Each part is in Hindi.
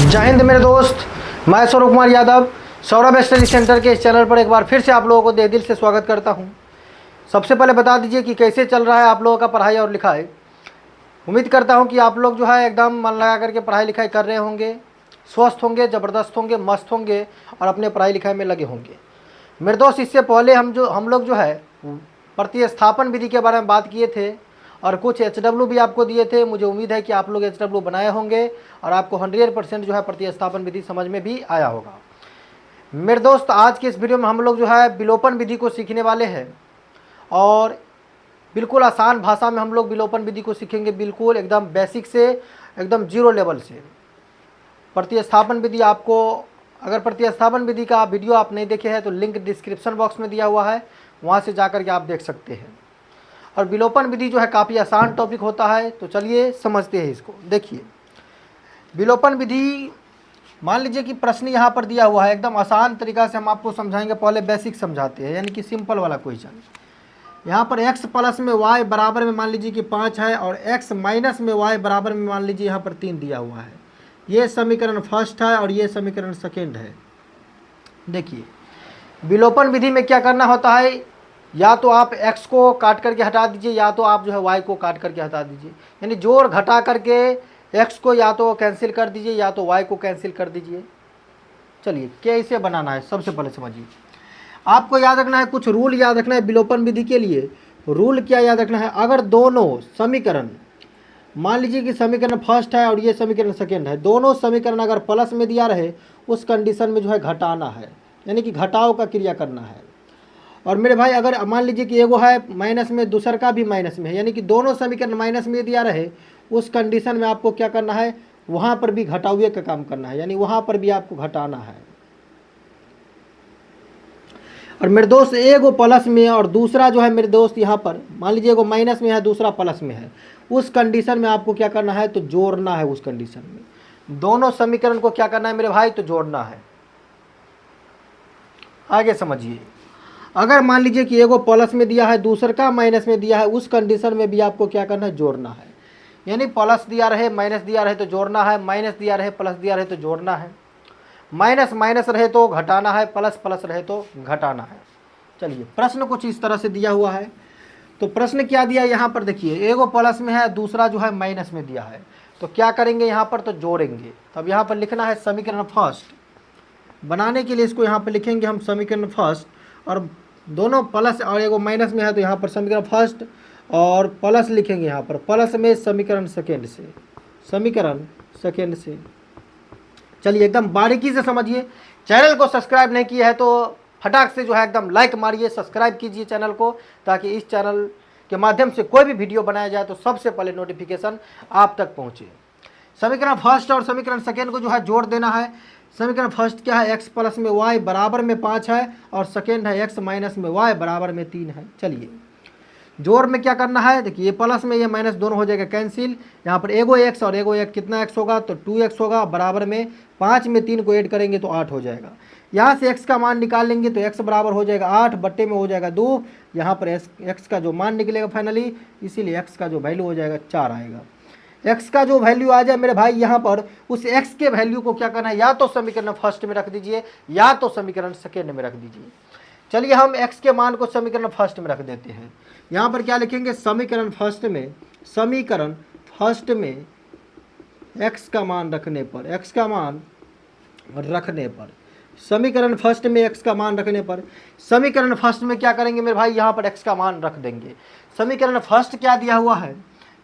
जय हिंद मेरे दोस्त, मैं सौरभ कुमार यादव सौरभ स्टडी सेंटर के इस चैनल पर एक बार फिर से आप लोगों को तहे दिल से स्वागत करता हूं। सबसे पहले बता दीजिए कि कैसे चल रहा है आप लोगों का पढ़ाई और लिखाई। उम्मीद करता हूं कि आप लोग जो है एकदम मन लगा करके पढ़ाई लिखाई कर रहे होंगे, स्वस्थ होंगे, ज़बरदस्त होंगे, मस्त होंगे और अपने पढ़ाई लिखाई में लगे होंगे। मेरे दोस्त, इससे पहले हम लोग जो है प्रतिस्थापन विधि के बारे में बात किए थे और कुछ HW भी आपको दिए थे। मुझे उम्मीद है कि आप लोग HW बनाए होंगे और आपको 100% जो है प्रतिस्थापन विधि समझ में भी आया होगा। मेरे दोस्त, आज के इस वीडियो में हम लोग जो है विलोपन विधि को सीखने वाले हैं और बिल्कुल आसान भाषा में हम लोग विलोपन विधि को सीखेंगे, बिल्कुल एकदम बेसिक से एकदम जीरो लेवल से। प्रतिस्थापन विधि आपको, अगर प्रतिस्थापन विधि का वीडियो आप नहीं देखे हैं तो लिंक डिस्क्रिप्शन बॉक्स में दिया हुआ है, वहाँ से जाकर के आप देख सकते हैं। और विलोपन विधि जो है काफ़ी आसान टॉपिक होता है, तो चलिए समझते हैं इसको। देखिए, विलोपन विधि, मान लीजिए कि प्रश्न यहाँ पर दिया हुआ है, एकदम आसान तरीका से हम आपको समझाएंगे। पहले बेसिक समझाते हैं, यानी कि सिंपल वाला क्वेश्चन। यहाँ पर x प्लस में y बराबर में मान लीजिए कि 5 है और x माइनस में y बराबर में मान लीजिए यहाँ पर 3 दिया हुआ है। ये समीकरण फर्स्ट है और ये समीकरण सेकेंड है। देखिए, विलोपन विधि में क्या करना होता है, या तो आप x को काट करके हटा दीजिए या तो आप जो है y को काट करके हटा दीजिए। यानी जोड़ घटा करके x को या तो कैंसिल कर दीजिए या तो y को कैंसिल कर दीजिए। चलिए, कैसे बनाना है सबसे पहले समझिए। आपको याद रखना है, कुछ रूल याद रखना है विलोपन विधि के लिए। रूल क्या याद रखना है, अगर दोनों समीकरण, मान लीजिए कि समीकरण फर्स्ट है और ये समीकरण सेकेंड है, दोनों समीकरण अगर प्लस में दिया रहे उस कंडीशन में जो है घटाना है, यानी कि घटाव का क्रिया करना है। और मेरे भाई, अगर मान लीजिए कि एगो है माइनस में, दूसर का भी माइनस में है, यानी कि दोनों समीकरण माइनस में दिया रहे, उस कंडीशन में आपको क्या करना है, वहाँ पर भी घटावे का काम करना है, यानी वहाँ पर भी आपको घटाना है। और मेरे दोस्त, एगो प्लस में और दूसरा जो है मेरे दोस्त यहाँ पर मान लीजिए एगो माइनस में है दूसरा प्लस में है, उस कंडीशन में आपको क्या करना है, तो जोड़ना है। उस कंडीशन में दोनों समीकरण को क्या करना है मेरे भाई, तो जोड़ना है। आगे समझिए, अगर मान लीजिए कि एगो प्लस में दिया है दूसर का माइनस में दिया है, उस कंडीशन में भी आपको क्या करना है, जोड़ना है। यानी प्लस दिया रहे माइनस दिया रहे तो जोड़ना है, माइनस दिया रहे प्लस दिया रहे तो जोड़ना है, माइनस माइनस रहे तो घटाना है, प्लस प्लस रहे तो घटाना है। चलिए, प्रश्न कुछ इस तरह से दिया हुआ है। तो प्रश्न क्या दिया यहाँ पर, देखिए, एगो प्लस में है दूसरा जो है माइनस में दिया है, तो क्या करेंगे यहाँ पर, तो जोड़ेंगे। तब यहाँ पर लिखना है समीकरण फर्स्ट। बनाने के लिए इसको यहाँ पर लिखेंगे हम समीकरण फर्स्ट, और दोनों प्लस और एगो माइनस में है तो यहाँ पर समीकरण फर्स्ट और प्लस लिखेंगे यहाँ पर, प्लस में समीकरण सेकेंड से, समीकरण सेकेंड से। चलिए, एकदम बारीकी से समझिए। चैनल को सब्सक्राइब नहीं किया है तो फटाक से जो है एकदम लाइक मारिए, सब्सक्राइब कीजिए चैनल को, ताकि इस चैनल के माध्यम से कोई भी वीडियो बनाया जाए तो सबसे पहले नोटिफिकेशन आप तक पहुँचे। समीकरण फर्स्ट और समीकरण सेकेंड को जो है जोड़ देना है। समीकरण फर्स्ट क्या है, x प्लस में y बराबर में 5 है और सेकेंड है x माइनस में y बराबर में 3 है। चलिए, जोड़ में क्या करना है, देखिए, ये प्लस में ये माइनस दोनों हो जाएगा कैंसिल। यहाँ पर एगो x और एगो x, कितना x होगा, तो 2x होगा, बराबर में 5 में 3 को ऐड करेंगे तो 8 हो जाएगा। यहाँ से x का मान निकाल लेंगे तो x बराबर हो जाएगा 8 बट्टे में हो जाएगा 2। यहाँ पर x का जो मान निकलेगा फाइनली, इसीलिए x का जो वैल्यू हो जाएगा 4 आएगा। x का जो वैल्यू आ जाए मेरे भाई, यहाँ पर उस x के वैल्यू को क्या करना है, या तो समीकरण फर्स्ट में रख दीजिए या तो समीकरण सेकेंड में रख दीजिए। चलिए, हम x के मान को समीकरण फर्स्ट में रख देते हैं। यहाँ पर क्या लिखेंगे, समीकरण फर्स्ट में, समीकरण फर्स्ट में x का मान रखने पर, x का मान रखने पर, समीकरण फर्स्ट में x का मान रखने पर, समीकरण फर्स्ट में क्या करेंगे मेरे भाई, यहाँ पर x का मान रख देंगे। समीकरण फर्स्ट क्या दिया हुआ है,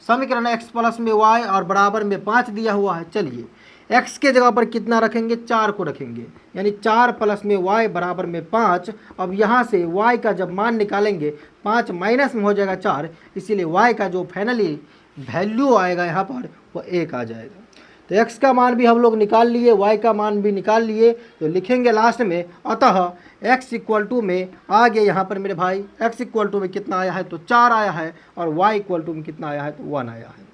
समीकरण x प्लस में y और बराबर में 5 दिया हुआ है। चलिए, x के जगह पर कितना रखेंगे, 4 को रखेंगे, यानी 4 प्लस में y बराबर में 5। अब यहाँ से y का जब मान निकालेंगे, 5 माइनस में हो जाएगा 4, इसीलिए y का जो फाइनली वैल्यू आएगा यहाँ पर वो 1 आ जाएगा। तो x का मान भी हम लोग निकाल लिए, y का मान भी निकाल लिए, तो लिखेंगे लास्ट में, अतः x इक्वल टू में आ गया यहाँ पर मेरे भाई, x इक्वल टू में कितना आया है, तो 4 आया है, और y इक्वल टू में कितना आया है, तो 1 आया है।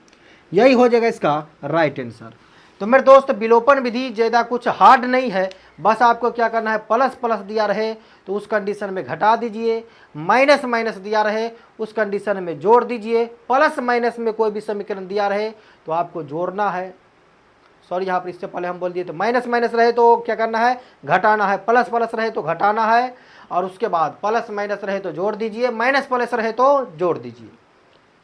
यही हो जाएगा इसका राइट आंसर। तो मेरे दोस्त, विलोपन विधि ज़्यादा कुछ हार्ड नहीं है, बस आपको क्या करना है, प्लस प्लस दिया रहे तो उस कंडीशन में घटा दीजिए, माइनस माइनस दिया रहे उस कंडीशन में जोड़ दीजिए, प्लस माइनस में कोई भी समीकरण दिया रहे तो आपको जोड़ना है। सॉरी यहाँ पर इससे पहले हम बोल दिए थे, माइनस माइनस रहे तो क्या करना है, घटाना है, प्लस प्लस रहे तो घटाना है, और उसके बाद प्लस माइनस रहे तो जोड़ दीजिए, माइनस प्लस रहे तो जोड़ दीजिए।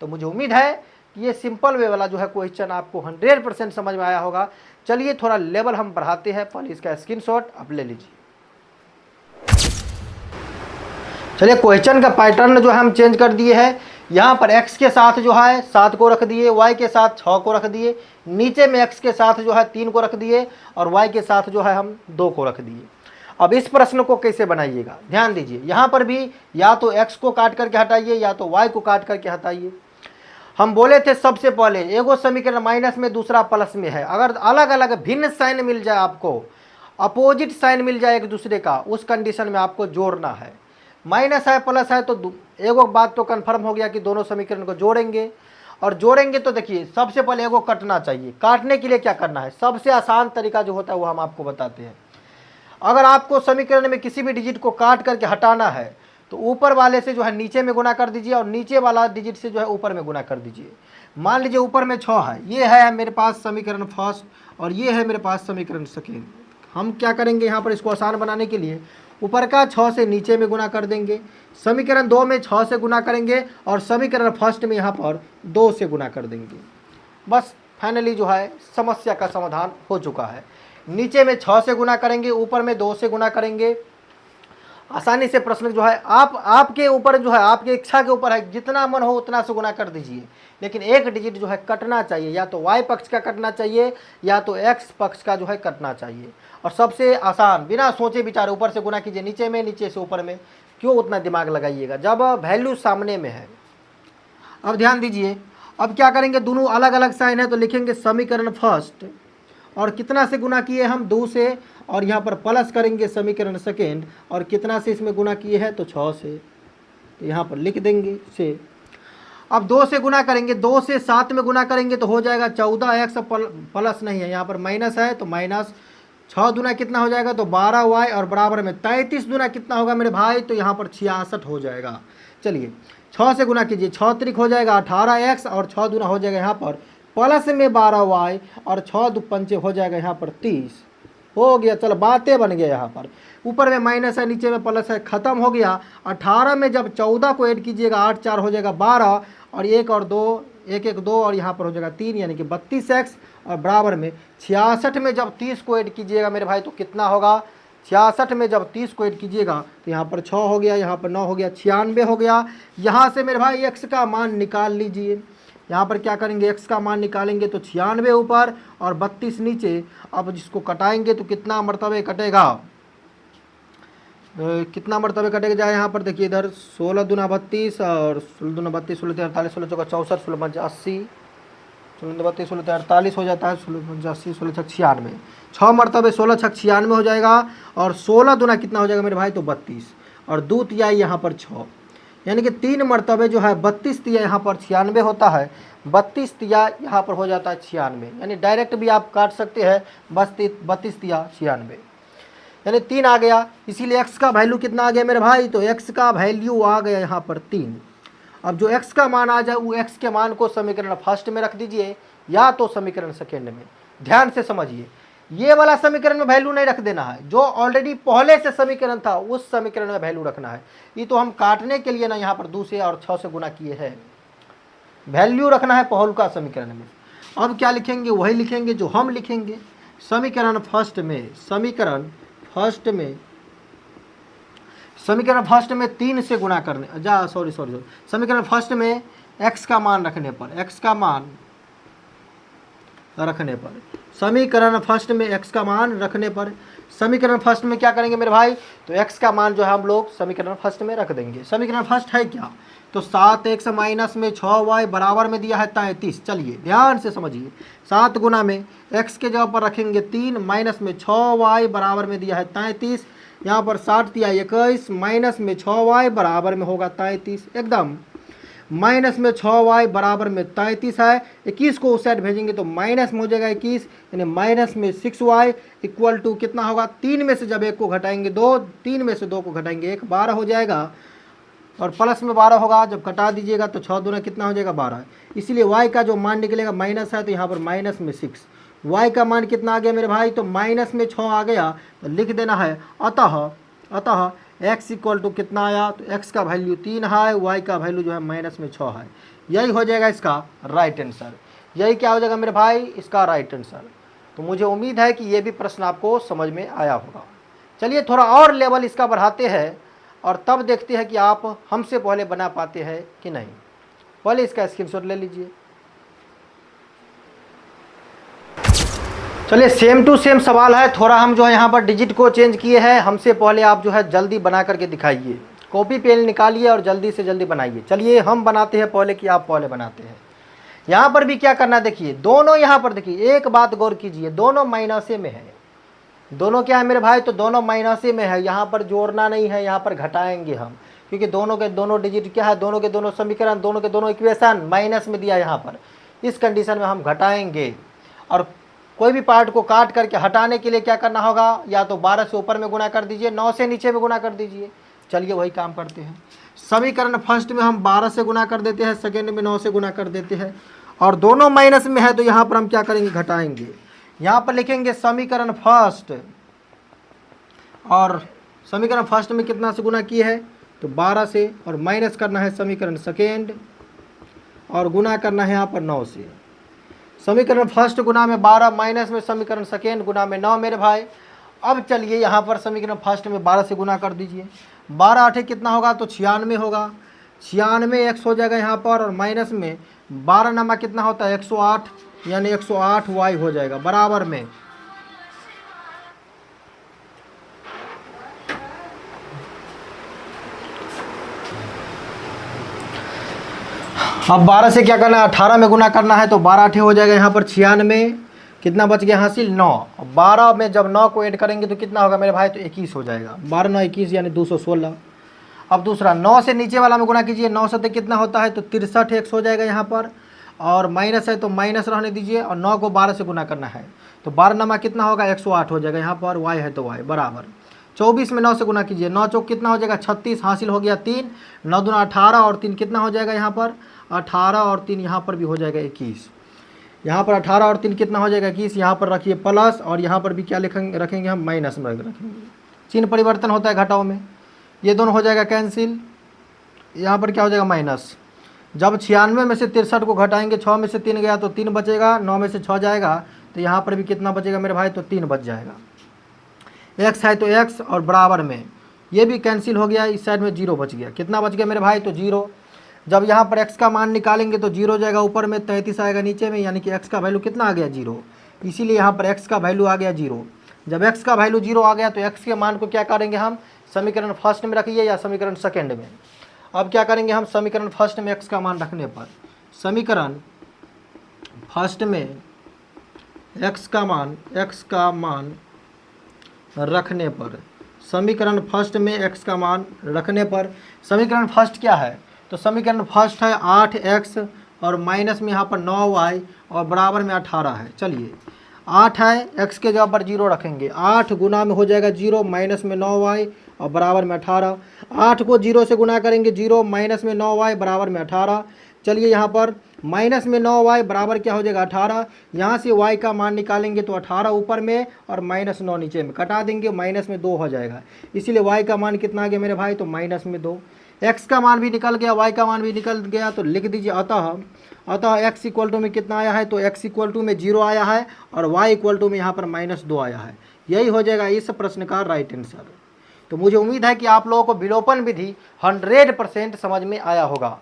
तो मुझे उम्मीद है कि ये सिंपल वे वाला जो है क्वेश्चन आपको 100% समझ में आया होगा। चलिए थोड़ा लेवल हम बढ़ाते हैं, पहले इसका स्क्रीनशॉट आप ले लीजिए। चलिए क्वेश्चन का पैटर्न जो है हम चेंज कर दिए हैं। यहाँ पर x के साथ जो है 7 को रख दिए, y के साथ 6 को रख दिए, नीचे में x के साथ जो है 3 को रख दिए, और y के साथ जो है हम 2 को रख दिए। अब इस प्रश्न को कैसे बनाइएगा, ध्यान दीजिए। यहाँ पर भी या तो x को काट करके हटाइए या तो y को काट करके हटाइए। हम बोले थे सबसे पहले एगो समीकरण माइनस में दूसरा प्लस में है, अगर अलग अलग भिन्न साइन मिल जाए, आपको अपोजिट साइन मिल जाए एक दूसरे का, उस कंडीशन में आपको जोड़ना है। माइनस है प्लस है तो एगो बात तो कन्फर्म हो गया कि दोनों समीकरण को जोड़ेंगे, और जोड़ेंगे तो देखिए सबसे पहले एगो कटना चाहिए। काटने के लिए क्या करना है, सबसे आसान तरीका जो होता है वो हम आपको बताते हैं। अगर आपको समीकरण में किसी भी डिजिट को काट करके हटाना है तो ऊपर वाले से जो है नीचे में गुना कर दीजिए, और नीचे वाला डिजिट से जो है ऊपर में गुना कर दीजिए। मान लीजिए ऊपर में 6 है, ये है मेरे पास समीकरण फर्स्ट, और ये है मेरे पास समीकरण सेकेंड। हम क्या करेंगे यहाँ पर इसको आसान बनाने के लिए ऊपर का 6 से नीचे में गुना कर देंगे, समीकरण 2 में 6 से गुना करेंगे, और समीकरण फर्स्ट में यहाँ पर 2 से गुना कर देंगे। बस फाइनली जो है समस्या का समाधान हो चुका है। नीचे में 6 से गुना करेंगे, ऊपर में 2 से गुना करेंगे। आसानी से प्रश्न जो है आपके ऊपर जो है, आपकी इच्छा के ऊपर है, जितना मन हो उतना से गुना कर दीजिए, लेकिन एक डिजिट जो है कटना चाहिए, या तो y पक्ष का कटना चाहिए या तो x पक्ष का जो है कटना चाहिए। और सबसे आसान, बिना सोचे विचारे ऊपर से गुना कीजिए नीचे में, नीचे से ऊपर में। क्यों उतना दिमाग लगाइएगा जब वैल्यू सामने में है। अब ध्यान दीजिए, अब क्या करेंगे, दोनों अलग अलग साइन है तो लिखेंगे समीकरण फर्स्ट, और कितना से गुना किए हम 2 से, और यहाँ पर प्लस करेंगे समीकरण सेकेंड, और कितना से इसमें गुना किए हैं तो 6 से, तो यहाँ पर लिख देंगे से। अब 2 से गुना करेंगे, 2 से 7 में गुना करेंगे तो हो जाएगा 14x, प्लस नहीं है यहाँ पर माइनस है तो माइनस। 6 दूना कितना हो जाएगा तो 12y, और बराबर में 33 दूना कितना होगा मेरे भाई, तो यहाँ पर 66 हो जाएगा। चलिए 6 से गुना कीजिए, 6 त्रिक हो जाएगा 18x, और 6 दूना हो जाएगा यहाँ पर प्लस में 12y, और 6 दू पंचे हो जाएगा यहाँ पर 30। हो गया, चलो बातें बन गया। यहाँ पर ऊपर में माइनस है, नीचे में प्लस है, खत्म हो गया। 18 में जब 14 को ऐड कीजिएगा 8 4 हो जाएगा 12, और 1 और 2 1 1 2, और यहाँ पर हो जाएगा 3 यानी कि 32x, और बराबर में 66 में जब 30 को ऐड कीजिएगा मेरे भाई तो कितना होगा, 66 में जब 30 को ऐड कीजिएगा तो यहाँ पर 6 हो गया, यहाँ पर 9 हो गया, 96 हो गया। यहाँ से मेरे भाई x का मान निकाल लीजिए। यहाँ पर क्या करेंगे, x का मान निकालेंगे तो 96 ऊपर और 32 नीचे। अब जिसको कटाएंगे तो कितना मरतबे कटेगा, कितना मरतबे कटेगा जाए, यहाँ पर देखिए इधर 16 दूना 32, और 16 दूना 32, 16 48, 16 चौका 64, 16 पंच 80, 16 32, 16 48 हो जाता है, 16 पंच 80, 16 छक 96, 6 मरतबे 16 छक 96 हो जाएगा। और 16 दूना कितना हो जाएगा मेरे भाई तो 32, और 2 तिहाई यहाँ पर 6, यानी कि 3 मरतबे जो है 32 तिया यहाँ पर 96 होता है, 32 तिया यहाँ पर हो जाता है 96, यानी डायरेक्ट भी आप काट सकते हैं, बस 32 तिया 96, यानी 3 आ गया। इसीलिए x का वैल्यू कितना आ गया मेरे भाई, तो x का वैल्यू आ गया यहाँ पर 3। अब जो x का मान आ जाए वो x के मान को समीकरण फर्स्ट में रख दीजिए या तो समीकरण सेकेंड में। ध्यान से समझिए, ये वाला समीकरण में वैल्यू नहीं रख देना है, जो ऑलरेडी पहले से समीकरण था उस समीकरण में वैल्यू रखना है। ये तो हम काटने के लिए ना यहाँ पर 2 से और 6 से गुना किए हैं, वैल्यू रखना है पहल का समीकरण में। अब क्या लिखेंगे, वही लिखेंगे जो हम लिखेंगे समीकरण फर्स्ट में। समीकरण फर्स्ट में 3 से गुना करने सॉरी समीकरण फर्स्ट में x का मान रखने पर, समीकरण फर्स्ट में x का मान रखने पर, समीकरण फर्स्ट में क्या करेंगे मेरे भाई, तो x का मान जो है हम लोग समीकरण फर्स्ट में रख देंगे। समीकरण फर्स्ट है क्या, तो 7x माइनस में 6y बराबर में दिया है 33। चलिए ध्यान से समझिए, 7 गुना में x के जगह पर रखेंगे 3, माइनस में 6y बराबर में दिया है 33, यहाँ पर 60 दिया 21, माइनस में 6y बराबर में होगा 33, एकदम माइनस में 6y बराबर में 33 है। 21 को उस साइड भेजेंगे तो माइनस में हो जाएगा 21, यानी माइनस में 6y इक्वल टू कितना होगा, 3 में से जब 1 को घटाएंगे 2, 3 में से 2 को घटाएंगे 1, 12 हो जाएगा, और प्लस में 12 होगा, जब कटा दीजिएगा तो 6 दूना कितना हो जाएगा 12। इसीलिए y का जो मान निकलेगा माइनस है तो यहाँ पर माइनस में 6, y का मान कितना आ गया मेरे भाई, तो माइनस में 6 आ गया, तो लिख देना है अतः x इक्वल टू कितना आया, तो x का वैल्यू 3 है, y का वैल्यू जो है माइनस में 6 है। यही हो जाएगा इसका राइट आंसर। यही क्या हो जाएगा मेरे भाई, इसका राइट आंसर। तो मुझे उम्मीद है कि ये भी प्रश्न आपको समझ में आया होगा। चलिए थोड़ा और लेवल इसका बढ़ाते हैं और तब देखते हैं कि आप हमसे पहले बना पाते हैं कि नहीं। पहले इसका स्क्रीनशॉट ले लीजिए। चलिए सेम टू सेम सवाल है, थोड़ा हम जो है यहाँ पर डिजिट को चेंज किए हैं। हमसे पहले आप जो है जल्दी बना करके दिखाइए, कॉपी पेन निकालिए और जल्दी से जल्दी बनाइए। चलिए हम बनाते हैं पहले कि आप पहले बनाते हैं। यहाँ पर भी क्या करना, देखिए दोनों यहाँ पर देखिए, एक बात गौर कीजिए, दोनों माइनसे में है। दोनों क्या है मेरे भाई, तो दोनों माइनसे में है। यहाँ पर जोड़ना नहीं है, यहाँ पर घटाएंगे हम, क्योंकि दोनों के दोनों डिजिट क्या है, दोनों के दोनों समीकरण, दोनों के दोनों इक्वेशन माइनस में दिया। यहाँ पर इस कंडीशन में हम घटाएंगे और कोई भी पार्ट को काट करके हटाने के लिए क्या करना होगा, या तो 12 से ऊपर में गुना कर दीजिए, 9 से नीचे में गुना कर दीजिए। चलिए वही काम करते हैं। समीकरण फर्स्ट में हम 12 से गुना कर देते हैं, सेकेंड में 9 से गुना कर देते हैं, और दोनों माइनस में है तो यहाँ पर हम क्या करेंगे, घटाएंगे। यहाँ पर लिखेंगे समीकरण फर्स्ट, और समीकरण फर्स्ट में कितना से गुना किए है, तो 12 से, और माइनस करना है समीकरण सेकेंड और गुना करना है यहाँ पर 9 से। समीकरण फर्स्ट गुना में 12 माइनस में समीकरण सेकेंड गुना में 9 मेरे भाई। अब चलिए यहाँ पर समीकरण फर्स्ट में 12 से गुना कर दीजिए। 12 आठे कितना होगा, तो 96 होगा। 96 x हो जाएगा यहाँ पर, और माइनस में 12 नमा कितना होता है, 108, यानी 108 y हो जाएगा, बराबर में अब 12 से क्या करना है, 18 में गुना करना है, तो 12 आठे हो जाएगा यहाँ पर 96, कितना बच गया हासिल, 9। 12 में जब 9 को ऐड करेंगे तो कितना होगा मेरे भाई, तो 21 हो जाएगा। 12 9 21 यानी 216। अब दूसरा 9 से नीचे वाला में गुना कीजिए, 9 से कितना होता है, तो 63 x हो जाएगा यहाँ पर, और माइनस है तो माइनस रहने दीजिए, और 9 को 12 से गुना करना है, तो 12 नमा कितना होगा, 108 हो जाएगा यहाँ पर, y है तो y बराबर। 24 में 9 से गुना कीजिए, 9 चौक कितना हो जाएगा, 36, हासिल हो गया 3, 9 दूना 18, और 3 कितना हो जाएगा यहाँ पर, 18, और 3 यहाँ पर भी हो जाएगा 21। यहाँ पर 18 और 3 कितना हो जाएगा, 21। यहाँ पर रखिए प्लस, और यहाँ पर भी क्या रखेंगे हम, माइनस में रखेंगे। चिन्ह परिवर्तन होता है घटाओ में, ये दोनों हो जाएगा कैंसिल। यहाँ पर क्या हो जाएगा, माइनस। जब 96 में से 63 को घटाएंगे, 6 में से 3 गया तो 3 बचेगा, 9 में से 6 जाएगा, तो यहाँ पर भी कितना बचेगा मेरे भाई, तो 3 बच जाएगा। x है तो x, और बराबर में ये भी कैंसिल हो गया, इस साइड में 0 बच गया। कितना बच गया मेरे भाई, तो 0। जब यहाँ पर x का मान निकालेंगे तो 0 हो जाएगा, ऊपर में 33 आएगा नीचे में, यानी कि x का वैल्यू कितना आ गया, 0। इसीलिए यहाँ पर x का वैल्यू आ गया 0। जब x का वैल्यू 0 आ गया तो x के मान को क्या करेंगे हम, समीकरण फर्स्ट में रखिए या समीकरण सेकेंड में। अब क्या करेंगे हम, समीकरण फर्स्ट में x का मान रखने पर, समीकरण फर्स्ट में x का मान रखने पर, समीकरण फर्स्ट में x का मान रखने पर, समीकरण फर्स्ट क्या है, तो समीकरण फर्स्ट है 8x, और माइनस में यहाँ पर 9y, और बराबर में 18 है। चलिए 8 है, x के जगह पर 0 रखेंगे, 8 गुना में हो जाएगा 0, माइनस में 9y, और बराबर में 18। 8 को 0 से गुना करेंगे, 0 माइनस में 9y बराबर में 18। चलिए यहाँ पर माइनस में 9y बराबर क्या हो जाएगा, 18। यहाँ से y का मान निकालेंगे तो 18 ऊपर में और माइनस 9 नीचे में, कटा देंगे, माइनस में 2 हो जाएगा। इसीलिए y का मान कितना आ गया मेरे भाई, तो माइनस में 2। x का मान भी निकल गया, y का मान भी निकल गया, तो लिख दीजिए अतः x इक्वल टू में कितना आया है, तो x इक्वल टू में 0 आया है, और y इक्वल टू में यहाँ पर -2 आया है। यही हो जाएगा इस प्रश्न का राइट आंसर। तो मुझे उम्मीद है कि आप लोगों को विलोपन विधि 100% समझ में आया होगा।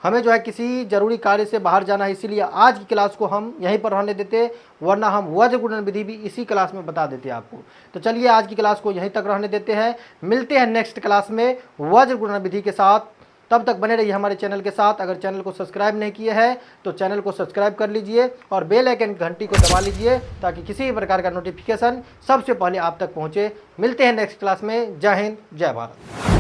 हमें जो है किसी ज़रूरी कार्य से बाहर जाना है, इसीलिए आज की क्लास को हम यहीं पर रहने देते, वरना हम वज्र गुणन विधि भी इसी क्लास में बता देते आपको। तो चलिए आज की क्लास को यहीं तक रहने देते हैं, मिलते हैं नेक्स्ट क्लास में वज्र गुणन विधि के साथ। तब तक बने रहिए हमारे चैनल के साथ। अगर चैनल को सब्सक्राइब नहीं किए हैं तो चैनल को सब्सक्राइब कर लीजिए और बेल आइकन घंटी को दबा लीजिए, ताकि किसी भी प्रकार का नोटिफिकेशन सबसे पहले आप तक पहुँचे। मिलते हैं नेक्स्ट क्लास में। जय हिंद, जय भारत।